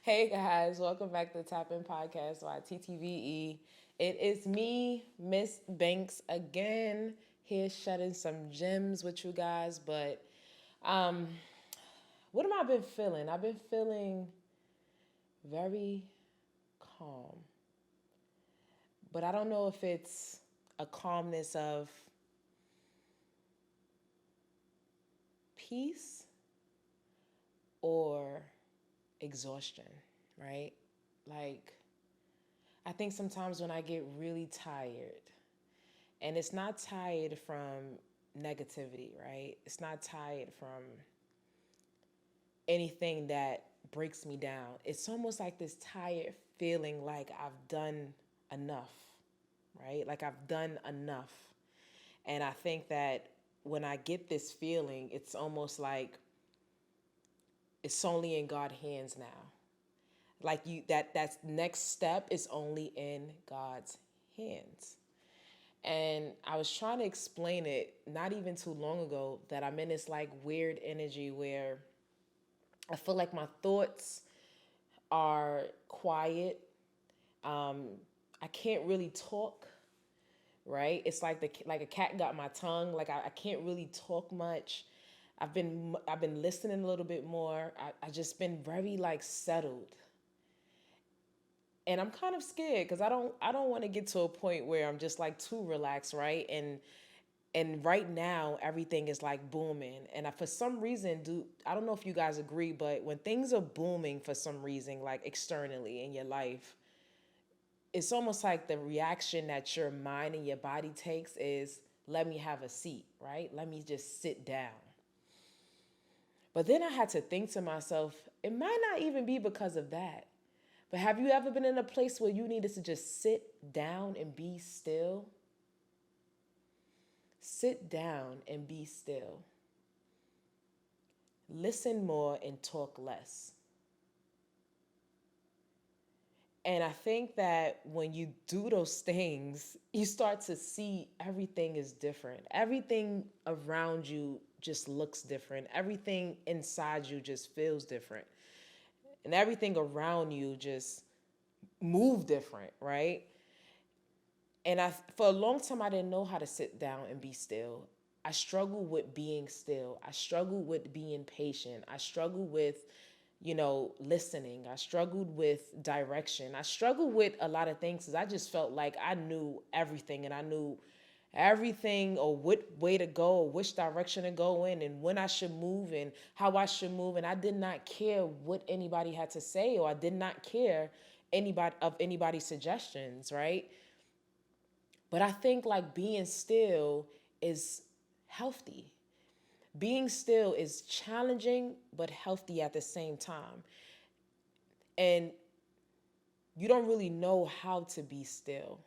Hey guys, welcome back to Tapin Podcast by TTBE. It is me, Miss Banks, again, here shedding some gems with you guys. But um, what have I been feeling? I've been feeling very calm, but I don't know if it's a calmness of peace or exhaustion, right? Like, I think sometimes when I get really tired, and it's not tired from negativity, right? It's not tired from anything that breaks me down. It's almost like this tired feeling like I've done enough, right? Like I've done enough. And I think that when I get this feeling, it's almost like it's only in God's hands now. Like that next step is only in God's hands. And I was trying to explain it not even too long ago that I'm in this like weird energy where I feel like my thoughts are quiet. Um, I can't really talk, right? It's like like a cat got my tongue. Like I can't really talk much. I've been listening a little bit more. I just been very like settled, and I'm kind of scared because I don't want to get to a point where I'm just like too relaxed, right? And right now everything is like booming, and for some reason, I don't know if you guys agree, but when things are booming for some reason, like externally in your life, it's almost like the reaction that your mind and your body takes is, let me have a seat, right? Let me just sit down. But then I had to think to myself, it might not even be because of that. But have you ever been in a place where you needed to just sit down and be still? Sit down and be still. Listen more and talk less. And I think that when you do those things, you start to see everything is different. Everything around you just looks different. Everything inside you just feels different. And everything around you just move different, right? And for a long time I didn't know how to sit down and be still. I struggled with being still. I struggled with being patient. I struggled with, listening. I struggled with direction. I struggled with a lot of things because I just felt like I knew everything, and I knew everything, or what way to go, or which direction to go in, and when I should move and how I should move. And I did not care what anybody had to say, or I did not care anybody's suggestions, right? But I think like being still is healthy. Being still is challenging but healthy at the same time. And you don't really know how to be still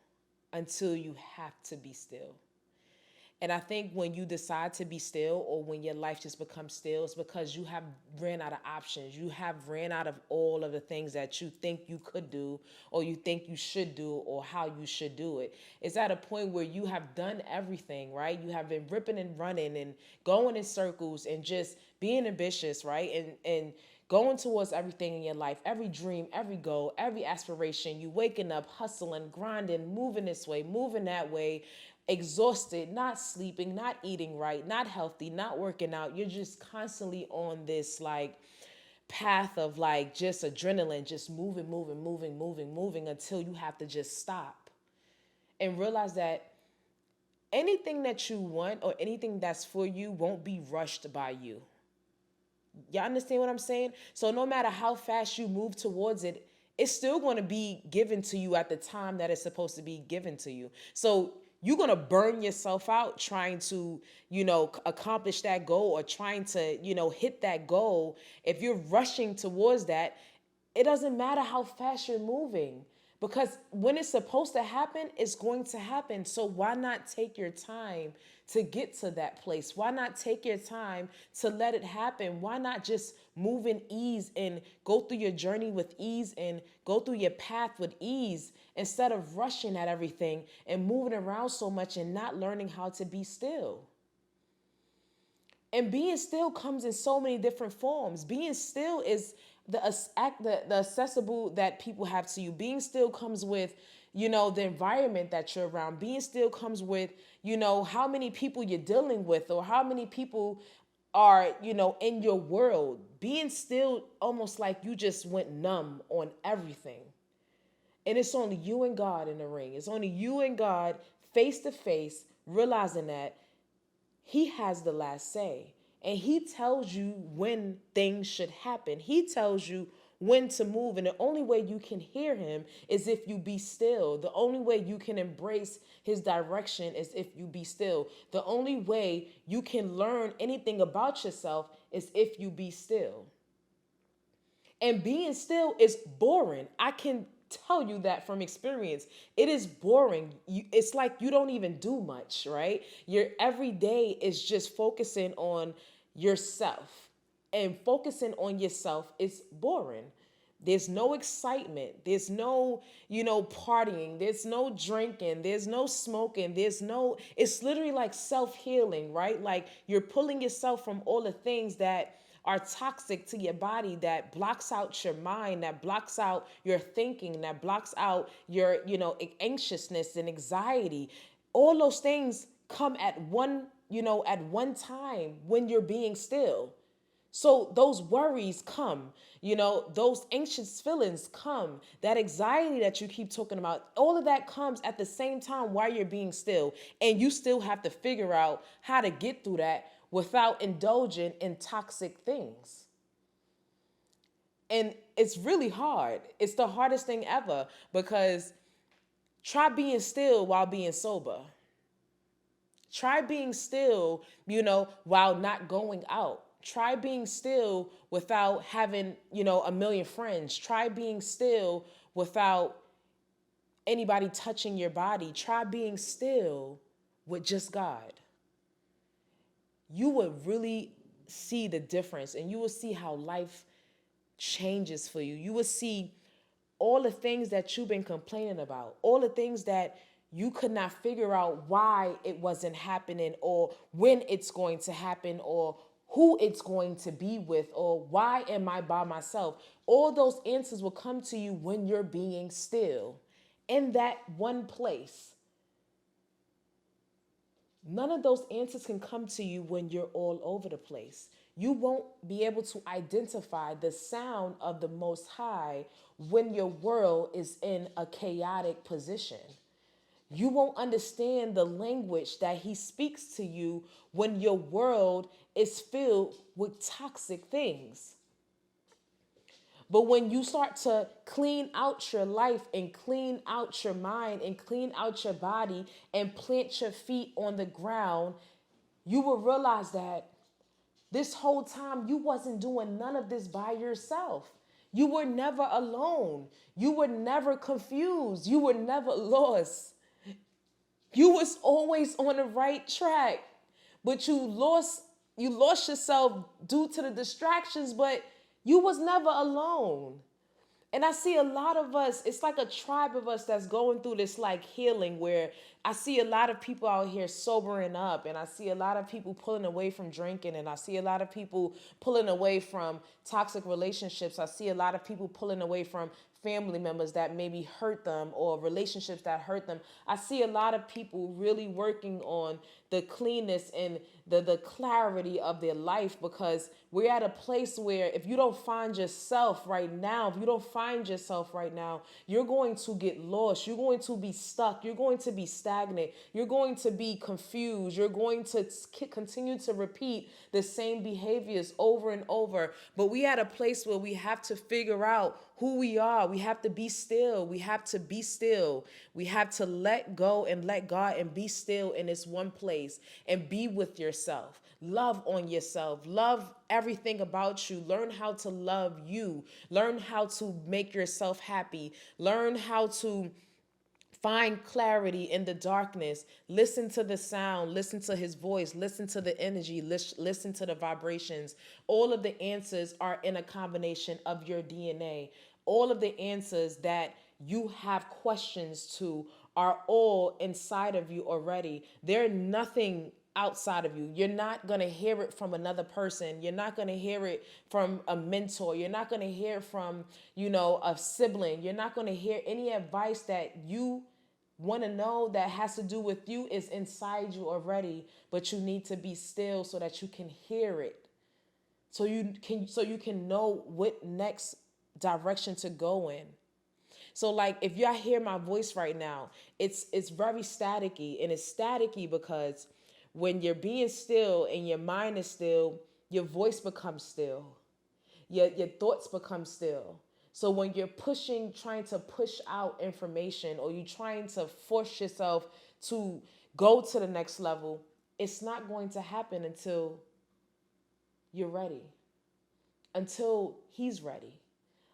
until you have to be still. And I think when you decide to be still, or when your life just becomes still, it's because you have ran out of options. You have ran out of all of the things that you think you could do, or you think you should do, or how you should do it. It's at a point where you have done everything, right? You have been ripping and running and going in circles and just being ambitious, right? And going towards everything in your life, every dream, every goal, every aspiration. You waking up, hustling, grinding, moving this way, moving that way, exhausted, not sleeping, not eating right, not healthy, not working out. You're just constantly on this like path of like just adrenaline, just moving, moving, moving, moving, moving until you have to just stop and realize that anything that you want or anything that's for you won't be rushed by you. Y'all understand what I'm saying? So no matter how fast you move towards it, it's still going to be given to you at the time that it's supposed to be given to you. So you're going to burn yourself out trying to, accomplish that goal, or trying to, hit that goal. If you're rushing towards that, it doesn't matter how fast you're moving, because when it's supposed to happen, it's going to happen. So why not take your time to get to that place? Why not take your time to let it happen? Why not just move in ease and go through your journey with ease and go through your path with ease, instead of rushing at everything and moving around so much and not learning how to be still? And being still comes in so many different forms. Being still is the accessible that people have to you. Being still comes with, the environment that you're around. Being still comes with, how many people you're dealing with, or how many people are, in your world. Being still almost like you just went numb on everything. And it's only you and God in the ring. It's only you and God face to face, realizing that He has the last say. And He tells you when things should happen. He tells you when to move. And the only way you can hear Him is if you be still. The only way you can embrace His direction is if you be still. The only way you can learn anything about yourself is if you be still. And being still is boring. I can tell you that from experience. It is boring. It's like you don't even do much, right? Your every day is just focusing on yourself. And focusing on yourself is boring. There's no excitement. There's no, partying. There's no drinking. There's no smoking. It's literally like self-healing, right? Like you're pulling yourself from all the things that are toxic to your body, that blocks out your mind, that blocks out your thinking, that blocks out your, anxiousness and anxiety. All those things come at one time when you're being still. So those worries come, those anxious feelings come, that anxiety that you keep talking about, all of that comes at the same time while you're being still. And you still have to figure out how to get through that without indulging in toxic things. And it's really hard. It's the hardest thing ever, because try being still while being sober. Try being still, while not going out. Try being still without having, a million friends. Try being still without anybody touching your body. Try being still with just God. You would really see the difference, and you will see how life changes for you. You will see all the things that you've been complaining about, all the things that you could not figure out why it wasn't happening, or when it's going to happen, or who it's going to be with, or why am I by myself. All those answers will come to you when you're being still in that one place. None of those answers can come to you when you're all over the place. You won't be able to identify the sound of the Most High when your world is in a chaotic position. You won't understand the language that He speaks to you when your world is filled with toxic things. But when you start to clean out your life and clean out your mind and clean out your body and plant your feet on the ground, you will realize that this whole time you wasn't doing none of this by yourself. You were never alone. You were never confused. You were never lost. You was always on the right track, but you lost yourself due to the distractions, but you was never alone. And I see a lot of us, it's like a tribe of us that's going through this like healing, where I see a lot of people out here sobering up, and I see a lot of people pulling away from drinking, and I see a lot of people pulling away from toxic relationships. I see a lot of people pulling away from family members that maybe hurt them, or relationships that hurt them. I see a lot of people really working on the cleanness and the clarity of their life, because we're at a place where if you don't find yourself right now, you're going to get lost. You're going to be stuck. You're going to be stagnant. You're going to be confused. You're going to continue to repeat the same behaviors over and over. But we at a place where we have to figure out who we are. We have to be still. We have to be still. We have to let go and let God and be still in this one place and be with yourself. Love on yourself. Love everything about you. Learn how to love you. Learn how to make yourself happy. Learn how to find clarity in the darkness. Listen to the sound. Listen to His voice. Listen to the energy. Listen to the vibrations. All of the answers are in a combination of your DNA. All of the answers that you have questions to are all inside of you already. There's nothing outside of you. You're not going to hear it from another person. You're not going to hear it from a mentor. You're not going to hear it from, a sibling. You're not going to hear any advice that you want to know that has to do with you is inside you already, but you need to be still so that you can hear it. So you can know what next direction to go in. So like if y'all hear my voice right now, it's very staticky, and it's staticky because when you're being still and your mind is still, your voice becomes still. Your thoughts become still. So when you're trying to push out information, or you're trying to force yourself to go to the next level, it's not going to happen until you're ready, until he's ready,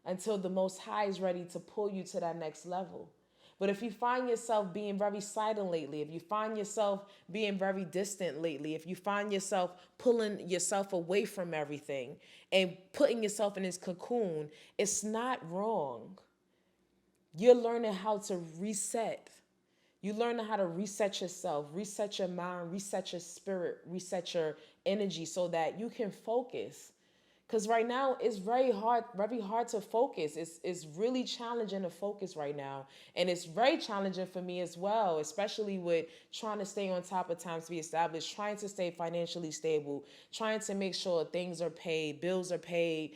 until the Most High is ready to pull you to that next level. But if you find yourself being very silent lately, if you find yourself being very distant lately, if you find yourself pulling yourself away from everything and putting yourself in this cocoon, it's not wrong. You're learning how to reset. You learn how to reset yourself, reset your mind, reset your spirit, reset your energy so that you can focus. Because right now it's very hard to focus. It's really challenging to focus right now. And it's very challenging for me as well, especially with trying to stay on top of times to be established, trying to stay financially stable, trying to make sure things are paid, bills are paid,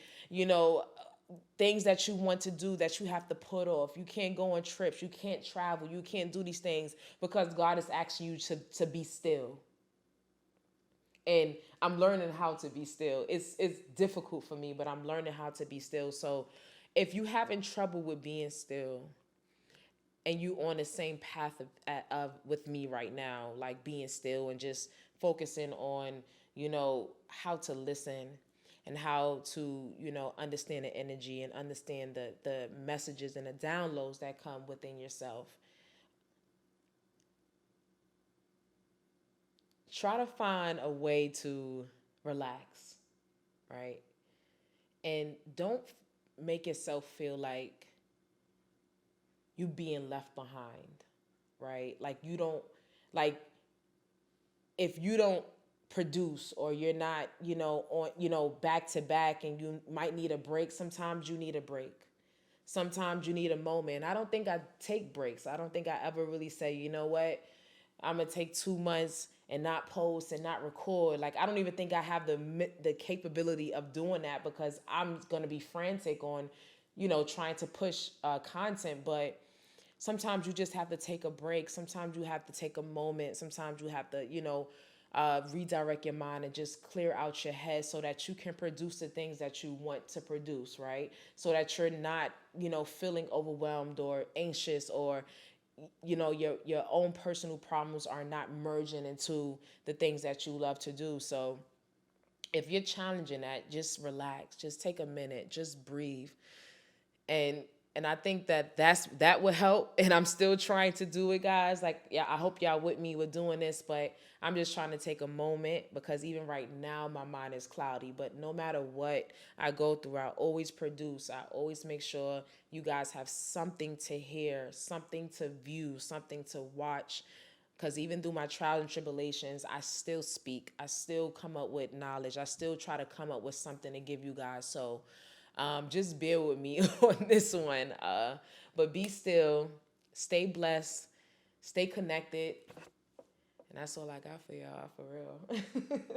things that you want to do that you have to put off. You can't go on trips, you can't travel, you can't do these things because God is asking you to be still. And I'm learning how to be still. It's difficult for me, but I'm learning how to be still. So if you having trouble with being still and you on the same path of with me right now, like being still and just focusing on, how to listen and how to, understand the energy and understand the messages and the downloads that come within yourself. Try to find a way to relax, right? And don't make yourself feel like you being left behind, right? Like you don't, like if you don't produce, or you're not, on, back to back, and you might need a break. Sometimes you need a break. Sometimes you need a moment. I don't think I take breaks. I don't think I ever really say, you know what, I'm gonna take 2 months and not post and not record. Like I don't even think I have the capability of doing that, because I'm gonna be frantic on, trying to push content. But sometimes you just have to take a break. Sometimes you have to take a moment. Sometimes you have to, redirect your mind and just clear out your head so that you can produce the things that you want to produce, right? So that you're not, feeling overwhelmed or anxious, or your own personal problems are not merging into the things that you love to do. So if you're challenging that, just relax, just take a minute, just breathe. And I think that will help. And I'm still trying to do it, guys. Like, yeah, I hope y'all with me with doing this, but I'm just trying to take a moment, because even right now my mind is cloudy. But no matter what I go through, I always produce. I always make sure you guys have something to hear, something to view, something to watch. Because even through my trials and tribulations, I still speak. I still come up with knowledge. I still try to come up with something to give you guys. So just bear with me on this one. But be still, stay blessed, stay connected. And that's all I got for y'all, for real.